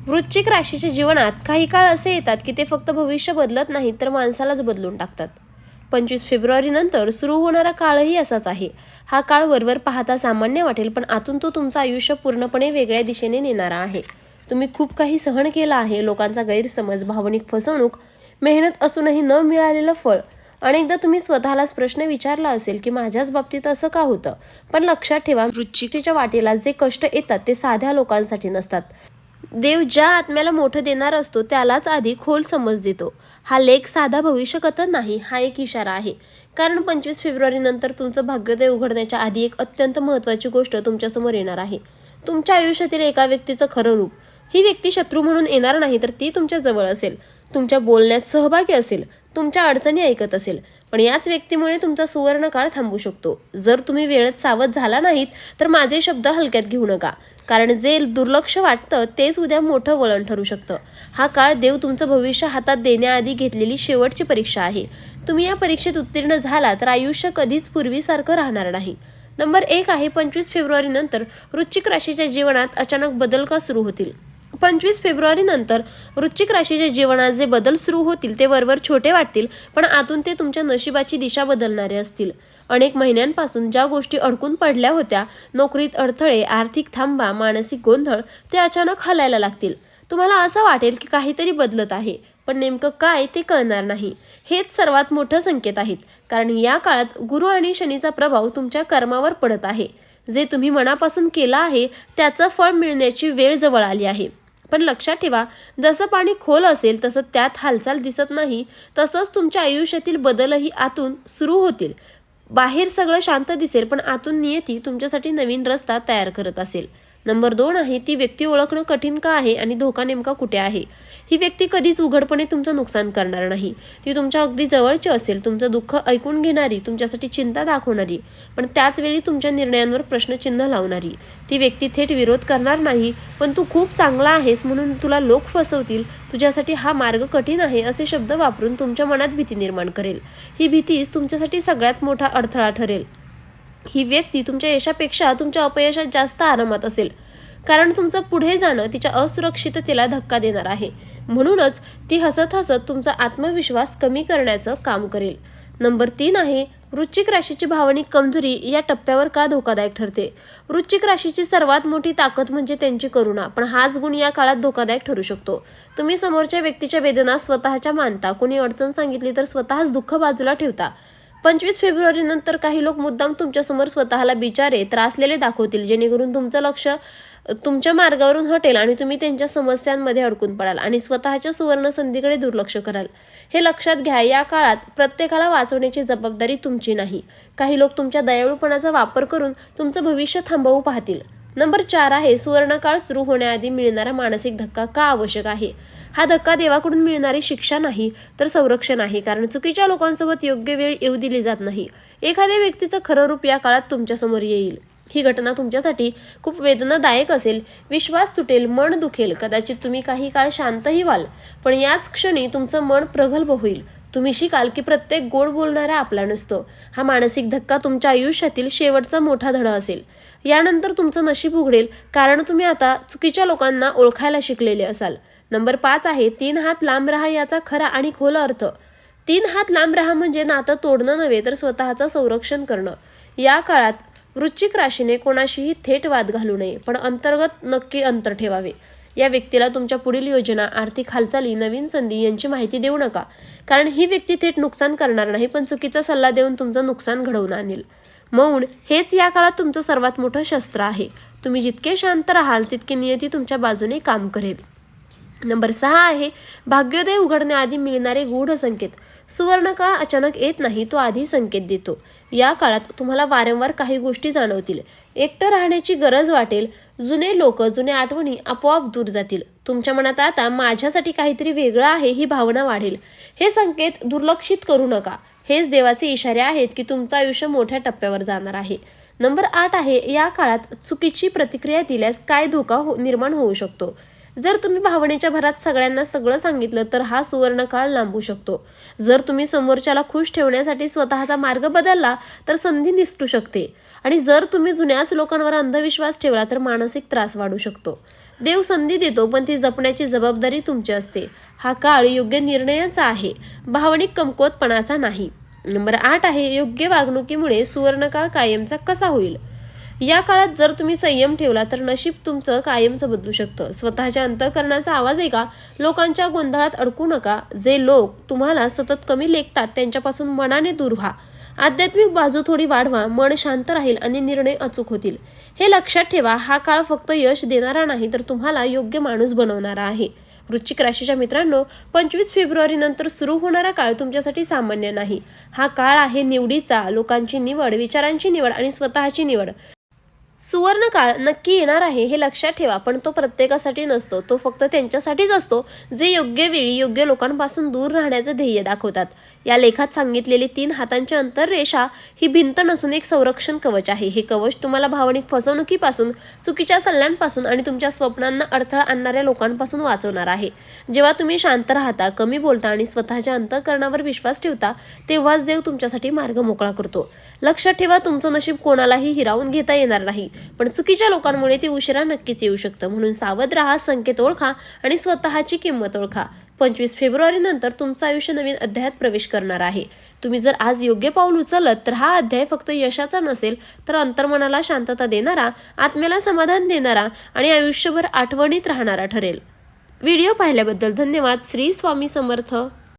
वृश्चिक राशीच्या जीवनात काही काळ असे येतात की ते फक्त भविष्य बदलत नाहीत तर माणसालाच बदलून टाकतात. 25 फेब्रुवारी नंतर सुरू होणारा काळही असाच आहे. हा काळ वरवर पाहता सामान्य वाटेल, पण आतून तो तुमचं आयुष्य पूर्णपणे वेगळ्या दिशेने नेणारा आहे. तुम्ही खूप काही सहन केलं आहे. लोकांचा गैरसमज, भावनिक फसवणूक, मेहनत असूनही न मिळालेलं फळ. अनेकदा तुम्ही स्वतःलाच प्रश्न विचारला असेल की माझ्याच बाबतीत असं का होतं. पण लक्षात ठेवा, वृश्चिकीच्या वाटेला जे कष्ट येतात ते साध्या लोकांसाठी नसतात. देव ज्या आत्म्याला मोठं देणार असतो त्यालाच आधी खोल समज देतो. हा लेख साधा भविष्यकथा नाही, हा एक इशारा आहे. कारण 25 फेब्रुवारी नंतर तुमचं भाग्योदय उघडण्याच्या आधी एक अत्यंत महत्त्वाची गोष्ट तुमच्यासमोर येणार आहे. तुमच्या आयुष्यातील एका व्यक्तीचं खरं रूप. ही व्यक्ती शत्रू म्हणून येणार नाही, तर ती तुमच्या जवळ असेल, तुमच्या बोलण्यात सहभागी असेल, तुमच्या अडचणी ऐकत असेल. पण याच व्यक्तीमुळे तुमचा सुवर्ण काळ थांबू शकतो. जर तुम्ही वेळेत सावध झाला नाहीत तर माझे शब्द हलक्यात घेऊ नका, कारण जे दुर्लक्ष वाटतं तेच उद्या मोठं वळण ठरू शकतं. हा काळ देव तुमचं भविष्य हातात देण्याआधी घेतलेली शेवटची परीक्षा आहे. तुम्ही या परीक्षेत उत्तीर्ण झाला तर आयुष्य कधीच पूर्वीसारखं राहणार नाही. नंबर 1 आहे, 25 फेब्रुवारी नंतर वृश्चिक राशीच्या जीवनात अचानक बदल का सुरू होतील. 25 फेब्रुवारी नंतर वृश्चिक राशीच्या जीवनात जे बदल सुरू होतील ते वरवर छोटे वाटतील, पण आतून ते तुमच्या नशिबाची दिशा बदलणारे असतील. अनेक महिन्यांपासून ज्या गोष्टी अडकून पडल्या होत्या, नोकरीत अडथळे, आर्थिक थांबा, मानसिक गोंधळ, ते अचानक हलायला लागतील. तुम्हाला असं वाटेल की काहीतरी बदलत आहे, पण नेमकं काय ते कळणार नाही. हेच सर्वात मोठं संकेत आहेत, कारण या काळात गुरु आणि शनीचा प्रभाव तुमच्या कर्मावर पडत आहे. जे तुम्ही मनापासून केलं आहे त्याचं फळ मिळण्याची वेळ जवळ आली आहे. पण लक्षात ठेवा, जसं पाणी खोल असेल तसं त्यात हालचाल दिसत नाही. तसंच तुमच्या आयुष्यातील बदलही आतून सुरू होतील. बाहेर सगळं शांत दिसेल, पण आतून नियती तुमच्यासाठी नवीन रस्ता तयार करत असेल. नंबर 2 आहे, ती व्यक्ती ओळखणं कठीण का आहे आणि धोका नेमका कुठे आहे. ही व्यक्ती कधीच उघडपणे तुमचं नुकसान करणार नाही. ती तुमच्या अगदी जवळची असेल, तुमचं दुःख ऐकून घेणारी, तुमच्यासाठी चिंता दाखवणारी, पण त्याच वेळी तुमच्या निर्णयांवर प्रश्नचिन्ह लावणारी. ती व्यक्ती थेट विरोध करणार नाही, पण तू खूप चांगला आहेस म्हणून तुला लोक फसवतील, तुझ्यासाठी हा मार्ग कठीण आहे असे शब्द वापरून तुमच्या मनात भीती निर्माण करेल. ही भीतीच तुमच्यासाठी सगळ्यात मोठा अडथळा ठरेल. ही व्यक्ती तुमच्या यशापेक्षा तुमच्या अपयशात जास्त आरामात असेल, कारण तुमचं पुढे जाणं तिच्या असुरक्षिततेला धक्का देणार आहे. म्हणूनच ती हसत हसत तुमचा आत्मविश्वास कमी करण्याचं काम करेल. नंबर 3 आहे, वृश्चिक राशीची भावनिक कमजोरी या टप्प्यावर का धोकादायक ठरते. वृश्चिक राशीची सर्वात मोठी ताकद म्हणजे त्यांची करुणा, पण हाच गुण या काळात धोकादायक ठरू शकतो. तुम्ही समोरच्या व्यक्तीच्या वेदना स्वतःच्या मानता, कोणी अडचण सांगितली तर स्वतःच दुःख बाजूला ठेवता. 25 फेब्रुवारी नंतर काही लोक मुद्दाम तुमच्यासमोर स्वतःला बिचारे, त्रासलेले दाखवतील, जेणेकरून तुमचं लक्ष तुमच्या मार्गावरून हटेल आणि तुम्ही त्यांच्या समस्यांमध्ये अडकून पडाल आणि स्वतःच्या सुवर्ण संधीकडे दुर्लक्ष कराल. हे लक्षात घ्या, या काळात प्रत्येकाला वाचवण्याची जबाबदारी तुमची नाही. काही लोक तुमच्या दयाळूपणाचा वापर करून तुमचं भविष्य थांबवू पाहतील. नंबर 4 आहे, सुवर्णकाळ सुरू होण्याआधी मिळणारा मानसिक धक्का का आवश्यक आहे. हा धक्का देवाकडून मिळणारी शिक्षा नाही तर संरक्षण आहे, कारण चुकीच्या लोकांसोबत योग्य वेळ येऊ दिली जात नाही. एखाद्या व्यक्तीचं खरं रूप या काळात तुमच्यासमोर येईल. ही घटना तुमच्यासाठी खूप वेदनादायक असेल. विश्वास तुटेल, मन दुखेल, कदाचित तुम्ही काही काळ शांतही व्हाल, पण याच क्षणी तुमचं मन प्रगल्भ होईल. तुम्ही शिकाल की प्रत्येक गोड बोलणारा आपला नसतो. हा मानसिक धक्का तुमच्या आयुष्यातील शेवटचा मोठा धडा असेल. यानंतर तुमचं नशीब उघडेल, कारण तुम्ही आता चुकीच्या लोकांना ओळखायला शिकलेले असाल. नंबर 5 आहे, 3 हात लांब राहा याचा खरा आणि खोल अर्थ. 3 हात लांब राहा म्हणजे नातं तोडणं नव्हे तर स्वतःचं संरक्षण करणं. या काळात वृश्चिक राशीने कोणाशीही थेट वाद घालू नये, पण अंतर्गत नक्की अंतर ठेवावे. या व्यक्तीला तुमच्या पुढील योजना, आर्थिक हालचाली, नवीन संधी यांची माहिती देऊ नका, कारण ही व्यक्ती थेट नुकसान करणार नाही, पण चुकीचा सल्ला देऊन तुमचं नुकसान घडवून आणेल. मौन हेच या काळात तुमचं सर्वात मोठं शस्त्र आहे. तुम्ही जितके शांत राहाल तितकी नियती तुमच्या बाजूने काम करेल. नंबर 6 आहे, भाग्योदय उघडण्याआधी मिळणारे गूढ संकेत. सुवर्णकाळ अचानक येत नाही, तो आधी संकेत देतो. या काळात तुम्हाला वारंवार काही गोष्टी जाणवतील. एकटं राहण्याची गरज वाटेल. जुने लोक, जुन्या आठवणी आपोआप दूर जातील. तुमच्या मनात आता माझ्यासाठी काहीतरी वेगळं आहे ही भावना वाढेल. हे संकेत दुर्लक्षित करू नका. हेच देवाचे इशारे आहेत की तुमचं आयुष्य मोठ्या टप्प्यावर जाणार आहे. नंबर 8 आहे, या काळात चुकीची प्रतिक्रिया दिल्यास काय धोका निर्माण होऊ शकतो. जर तुम्ही भावनेच्या भरात सगळ्यांना सगळं सांगितलं तर हा सुवर्णकाळ लांबू शकतो. जर तुम्ही समोरच्याला खुश ठेवण्यासाठी स्वतःचा मार्ग बदलला तर संधी निसटू शकते. आणि जर तुम्ही जुन्याच लोकांवर अंधविश्वास ठेवला तर मानसिक त्रास वाढू शकतो. देव संधी देतो, पण ती जपण्याची जबाबदारी तुमची असते. हा काळ योग्य निर्णयाचा आहे, भावनिक कमकुवतपणाचा नाही. नंबर 8 आहे, योग्य वागणुकीमुळे सुवर्णकाळ कायमचा कसा होईल. या काळात जर तुम्ही संयम ठेवला तर नशीब तुमचं कायमचं बदलू शकतं. स्वतःच्या अंतःकरणाचा आवाज ऐका, लोकांच्या गोंधळात अडकू नका. जे लोक तुम्हाला सतत कमी लेखतात त्यांच्यापासून मनाने दूर व्हा. आध्यात्मिक बाजू थोडी वाढवा, मन शांत राहील आणि निर्णय अचूक होतील. हे लक्षात ठेवा, हा काळ फक्त यश देणारा नाही तर तुम्हाला योग्य माणूस बनवणारा आहे. वृश्चिक राशीच्या मित्रांनो, 25 फेब्रुवारी नंतर सुरू होणारा काळ तुमच्यासाठी सामान्य नाही. हा काळ आहे निवडीचा, लोकांची निवड, विचारांची निवड आणि स्वतःची निवड. सुवर्ण काळ नक्की येणार आहे हे लक्षात ठेवा, पण तो प्रत्येकासाठी नसतो. तो फक्त त्यांच्यासाठीच असतो जे योग्य वेळी योग्य लोकांपासून दूर राहण्याचं ध्येय दाखवतात. या लेखात सांगितलेली 3 हातांची अंतररेषा ही भिंत नसून एक संरक्षण कवच आहे. हे कवच तुम्हाला भावनिक फसवणुकीपासून, चुकीच्या सल्ल्यांपासून आणि तुमच्या स्वप्नांना अडथळा आणणाऱ्या लोकांपासून वाचवणार आहे. जेव्हा तुम्ही शांत राहता, कमी बोलता आणि स्वतःच्या अंतःकरणावर विश्वास ठेवता, तेव्हाच देव तुमच्यासाठी मार्ग मोकळा करतो. लक्षात ठेवा, तुमचं नशीब कोणालाही हिरावून घेता येणार नाही, पण चुकीच्या लोकांमुळे ते उशिरा नक्कीच येऊ शकतं. म्हणून सावध राहा, संकेत ओळखा आणि स्वतःची किंमत ओळखा. 25 फेब्रुवारी नंतर तुमचं आयुष्य नवीन अध्यायात प्रवेश करणार आहे. तुम्ही जर आज योग्य पाऊल उचललं तर हा अध्याय फक्त यशाचा नसेल तर अंतर्मनाला शांतता देणारा, आत्म्याला समाधान देणारा आणि आयुष्यभर आठवणीत राहणारा ठरेल. व्हिडिओ पाहिल्याबद्दल धन्यवाद. श्री स्वामी समर्थ.